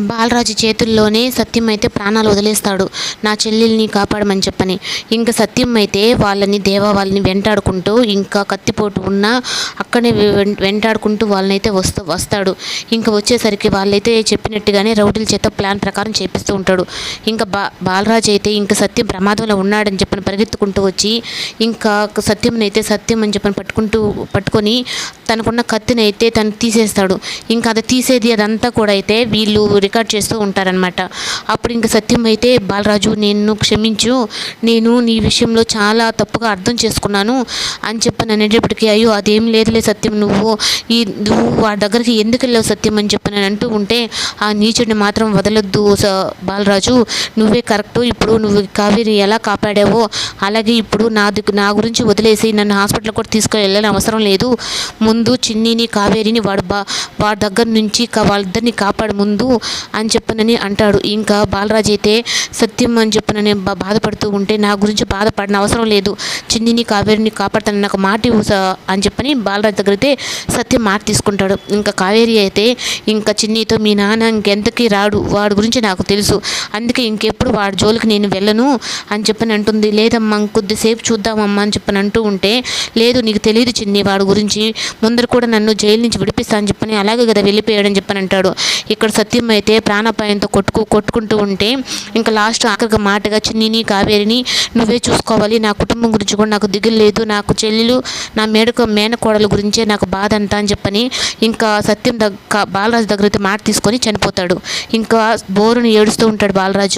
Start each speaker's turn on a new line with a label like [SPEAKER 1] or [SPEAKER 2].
[SPEAKER 1] బాలరాజు చేతుల్లోనే సత్యం అయితే ప్రాణాలు వదిలేస్తాడు, నా చెల్లెల్ని కాపాడమని చెప్పని. ఇంకా సత్యం అయితే వాళ్ళని వెంటాడుకుంటూ, ఇంకా కత్తిపోటు ఉన్నా అక్కడే వెంటాడుకుంటూ వాళ్ళనైతే వస్తాడు. ఇంకా వచ్చేసరికి వాళ్ళైతే చెప్పినట్టుగానే రౌడీల చేత ప్లాన్ ప్రకారం చేపిస్తూ ఉంటాడు. ఇంకా బాలరాజు అయితే ఇంకా సత్యం ప్రమాదంలో ఉన్నాడని చెప్పని పరిగెత్తుకుంటూ వచ్చి ఇంకా సత్యం అని చెప్పని పట్టుకొని తనకున్న కత్తిని అయితే తను తీసేస్తాడు. ఇంకా అది తీసేది అదంతా కూడా అయితే వీళ్ళు రికార్డ్ చేస్తూ ఉంటారనమాట. అప్పుడు ఇంకా సత్యం అయితే, బాలరాజు నేను క్షమించు, నేను నీ విషయంలో చాలా తప్పుగా అర్థం చేసుకున్నాను అని చెప్పని అనేటప్పటికీ, అయ్యో అదేం లేదులే సత్యం, నువ్వు వాడి దగ్గరికి ఎందుకు వెళ్ళావు సత్యం అని చెప్పని అంటూ ఉంటే, ఆ నీచుడిని మాత్రం వదలొద్దు బాలరాజు, నువ్వే కరెక్టు, ఇప్పుడు నువ్వు కావేరి ఎలా కాపాడావో అలాగే ఇప్పుడు నా గురించి వదిలేసి నన్ను హాస్పిటల్ కూడా తీసుకెళ్ళాలని అవసరం లేదు. ముందు చిన్నిని కావేరిని వాడి దగ్గర నుంచి వాళ్ళిద్దరిని కాపాడు ముందు అని చెప్పనని అంటాడు. ఇంకా బాలరాజు అయితే సత్యం అని చెప్పనని బాధపడుతూ ఉంటే, నా గురించి బాధపడిన అవసరం లేదు, చిన్నిని కావేరిని కాపాడుతాను నాకు మాట అని చెప్పని బాలరాజు దగ్గర అయితే సత్యం మాట తీసుకుంటాడు. ఇంకా కావేరి అయితే ఇంకా చిన్నితో, మీ నాన్న ఇంకెంతకీ రాడు, వాడి గురించి నాకు తెలుసు, అందుకే ఇంకెప్పుడు వాడి జోలికి నేను వెళ్ళను అని చెప్పని అంటుంది. లేదమ్మా కొద్దిసేపు చూద్దామమ్మా అని చెప్పని అంటూ ఉంటే, లేదు నీకు తెలియదు చిన్ని వాడి గురించి, ముందర కూడా నన్ను జైలు నుంచి విడిపిస్తా అని చెప్పని అలాగే కదా వెళ్ళిపోయాడని చెప్పని అంటాడు. ఇక్కడ సత్యం అయితే ప్రాణాపాయంతో కొట్టుకుంటూ ఉంటే, ఇంకా లాస్ట్ ఆఖరిగా మాటగా, చిన్నిని కావేరిని నువ్వే చూసుకోవాలి, నా కుటుంబం గురించి కూడా నాకు దిగులు లేదు, నాకు చెల్లెలు నా మేనకోడల గురించే నాకు బాధ అంతా అని చెప్పని ఇంకా సత్యం బాలరాజు దగ్గర అయితే మాట తీసుకొని చనిపోతాడు. ఇంకా బోరుని ఏడుస్తూ ఉంటాడు బాలరాజు.